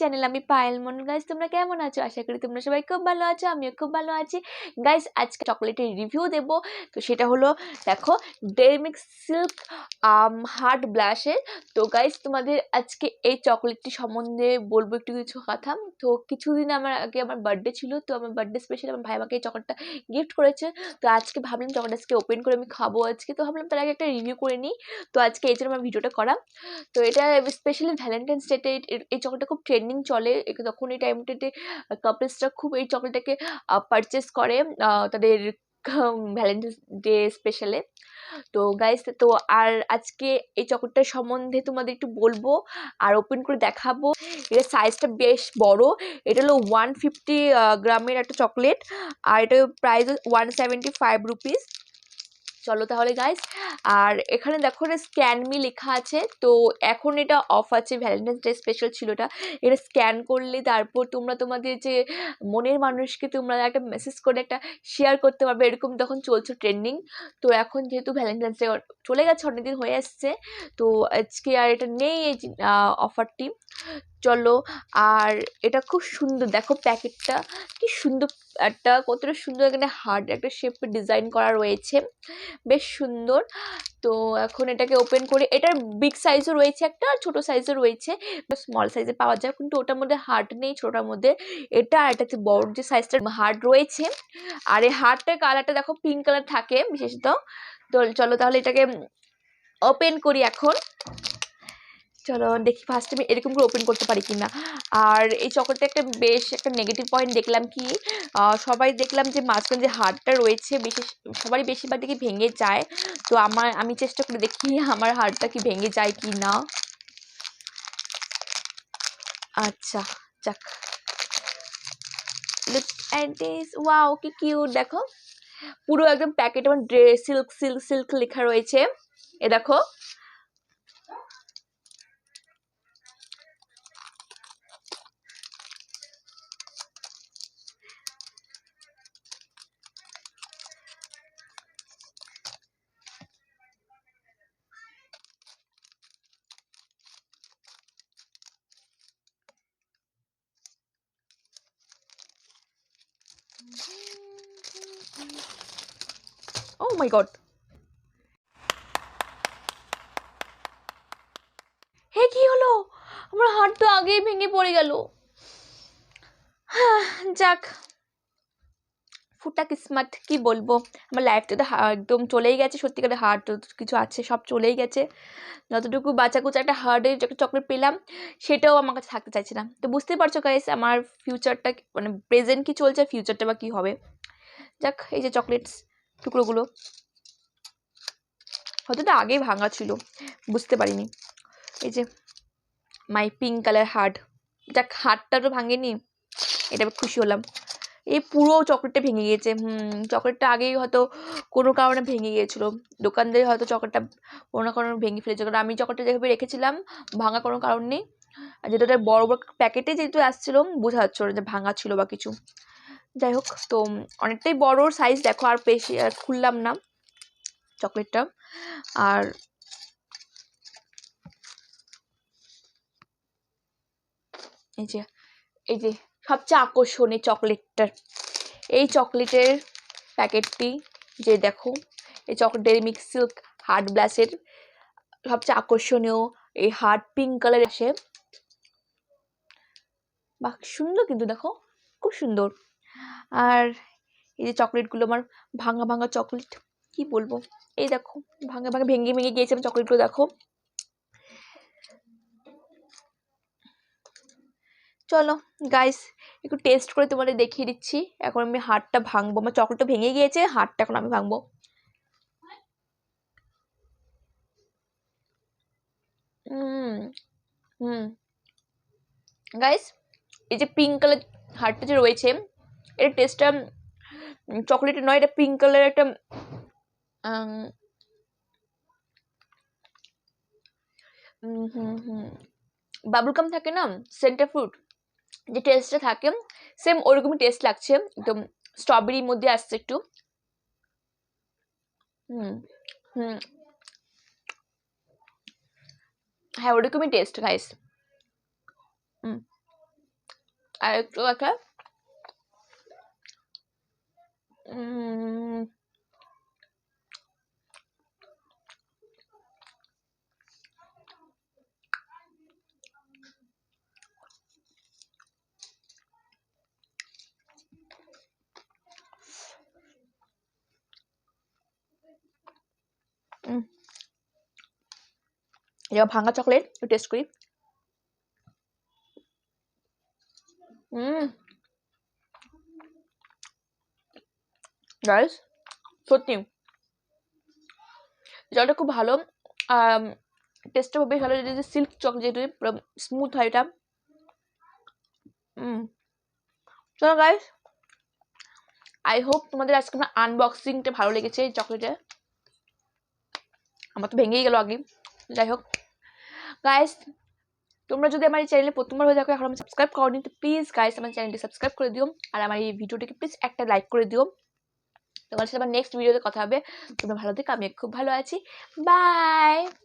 Channel. আমি Payel Mondal. Guys তোমরা কেমন আছো? আশা করি তোমরা সবাই খুব ভালো আছো, আমিও খুব ভালো আছি। গাইস আজকে চকলেটের রিভিউ দেব। তো সেটা হলো দেখো ডেইরি মিল্ক সিল্ক হার্ড ব্লাশের। তো গাইস তোমাদের আজকে এই চকলেটটি সম্বন্ধে বলবো একটু কিছু কথা। তো কিছুদিন আগে আমার বার্থডে ছিল, তো আমার বার্থডে স্পেশাল আমার ভাই আমাকে এই চকলেটটা গিফট করেছে। তো আজকে ভাবলাম চকলেট আজকে ওপেন করে আমি খাবো আজকে, তো ভাবলাম তার আগে একটা রিভিউ করে নিই। তো আজকে এই জন্য আমার ভিডিওটা করা। তো এটা স্পেশালি ভ্যালেন্টাইন্স ডেতে এই চকলেটটা খুব ট্রেন্ডিং চলে। তখন এই টাইমটাতে কাপলসরা খুব এই চকলেটটাকে পারচেস করে তাদের ভ্যালেন্টাইন্স ডে স্পেশালে। তো গাইস তো আর আজকে এই চকলেটটার সম্বন্ধে তোমাদের একটু বলবো আর ওপেন করে দেখাবো। এটা সাইজটা বেশ বড়। এটা হলো 150 গ্রামের একটা চকলেট, আর এটা প্রাইস 175 রুপিস। চলো তাহলে গাইস, আর এখানে দেখো এটা স্ক্যান মি লেখা আছে। তো এখন এটা অফ আছে, ভ্যালেন্টাইন্স ডে স্পেশাল ছিল এটা স্ক্যান করলে তারপর তোমরা তোমাদের যে মনের মানুষকে তোমরা একটা মেসেজ করে একটা শেয়ার করতে পারবে, এরকম তখন চলছে ট্রেন্ডিং। তো এখন যেহেতু ভ্যালেন্টাইন্স ডে চলে গেছে, অনেকদিন হয়ে আসছে, তো আজকে আর এটা নেই এই অফারটি। চলো, আর এটা খুব সুন্দর, দেখো প্যাকেটটা কি সুন্দর, একটা কতটা সুন্দর এখানে হার্ড একটা শেপের ডিজাইন করা রয়েছে, বেশ সুন্দর। তো এখন এটাকে ওপেন করে, এটার বিগ সাইজও রয়েছে একটা, আর ছোট সাইজও রয়েছে, স্মল সাইজে পাওয়া যায়, কিন্তু ওটার মধ্যে হার্ট নেই ছোটার মধ্যে। এটা আর এটাতে বড় যে সাইজটার হার্ট রয়েছে, আর এই হার্টটার কালারটা দেখো পিঙ্ক কালার থাকে বিশেষত। তো চলো তাহলে এটাকে ওপেন করি এখন। চলো দেখি ফার্স্ট আমি এরকম করে ওপেন করতে পারি কিনা। আর এই চকলেটটা একটা বেশ একটা নেগেটিভ পয়েন্ট দেখলাম কি, সবাই দেখলাম যে মাঝখানে যে হাড়টা রয়েছে সবারই বেশিরভাগ দেখি ভেঙে যায়। তো আমি চেষ্টা করে দেখি আমার হাড়টা কি ভেঙে যায় কি না। আচ্ছা, যাক, লুক এট দিস, ওয়াও কি কিউট। দেখো পুরো একদম প্যাকেট আমার সিল্ক সিল্ক সিল্ক লেখা রয়েছে, এ দেখো। ও মাই গড, হে কি হলো, আমার হাত তো আগেই ভেঙে পড়ে গেল। যাক, ফুটা কিসমত, কি বলবো। আমার লাইফটা তো একদম চলেই গেছে, সত্যিকারের হার্ট কিছু আছে সব চলেই গেছে। যতটুকু বাচ্চা কুচা একটা হার্টের একটা চকলেট পেলাম, সেটাও আমার কাছে থাকতে চাইছে না। তো বুঝতেই পারছো গাইস আমার ফিউচারটা, মানে প্রেজেন্ট কি চলছে, ফিউচারটা বা কি হবে। যাক, এই যে চকলেটস টুকরোগুলো, হয়তো এটা আগেই ভাঙা ছিল, বুঝতে পারিনি। এই যে মাই পিঙ্ক কালার হার্ট, যাক হার্টটা তো ভাঙেনি, এটা খুশি হলাম। এই পুরো চকলেটটা ভেঙে গিয়েছে। চকলেটটা আগেই হয়তো কোনো কারণে ভেঙে গিয়েছিল, দোকানদার হয়তো চকলেটটা কোনো না কোনো ভেঙে ফেলেছে, কারণ আমি চকলেটটা যেভাবে রেখেছিলাম ভাঙা কোনো কারণ নেই। আর যেটা বড় বড় প্যাকেটে যেহেতু আসছিল, বোঝা যাচ্ছে যে ভাঙা ছিল বা কিছু। যাই হোক, তো অনেকটাই বড় সাইজ, দেখো আর বেশি আর খুললাম না চকলেটটা। আর এই যে এই যে সবচেয়ে আকর্ষণীয় চকলেটটার, এই চকলেটের প্যাকেটটি, যে দেখো এই chocolate Dairy Milk Silk heart ব্লাশের সবচেয়ে আকর্ষণীয় এই হার্ড পিঙ্ক কালার আসে, বাহ সুন্দর, কিন্তু দেখো খুব সুন্দর। আর এই যে চকলেটগুলো আমার ভাঙা ভাঙা চকলেট, কি বলবো, এই দেখো ভাঙা ভাঙা ভেঙে ভেঙে গিয়েছে আমার চকলেটগুলো, দেখো। চলো গাইস একটু টেস্ট করে তোমাদের দেখিয়ে দিচ্ছি। এখন আমি হাড়টা ভাঙবো, আমার চকলেটটা ভেঙে গিয়েছে, হাড়টা এখন আমি ভাঙবো। হুম গাইস, এই যে পিঙ্ক কালার হার্টটা যে রয়েছে, এর টেস্টটা চকলেটের নয়, এটা পিঙ্ক কালারের একটা বাবলকাম থাকে না, সেন্টার ফ্রুট যে টেস্টটা থাকে, সেম ওরকমই টেস্ট লাগছে, একদম স্ট্রবেরির মধ্যে আসছে একটু। হুম হুম হ্যাঁ ওরকমই টেস্ট গাইস। আর একটু একটা এটা ভাঙা চকলেট টেস্ট করি। গাইস সত্যি জলটা খুব ভালো, টেস্টটা বেশ ভালো, যদি সিল্ক চকলেট পুরো স্মুথ হয় এটা। চলো গাইস, আই হোপ তোমাদের আজকে আমার আনবক্সিংটা ভালো লেগেছে এই চকলেটের। আমার তো ভেঙেই গেল আগে। যাই হোক গাইস, তোমরা যদি আমার এই চ্যানেলে প্রথমবার হয়ে থাকো, এখন আমি সাবস্ক্রাইব করনি, তো প্লিজ গাইস আমার চ্যানেলটি সাবস্ক্রাইব করে দিও, আর আমার এই ভিডিওটিকে প্লিজ একটা লাইক করে দিও। তোমার সাথে আবার নেক্সট ভিডিওতে কথা হবে। তোমরা ভালো থেকো, আমি খুব ভালো আছি। বাই।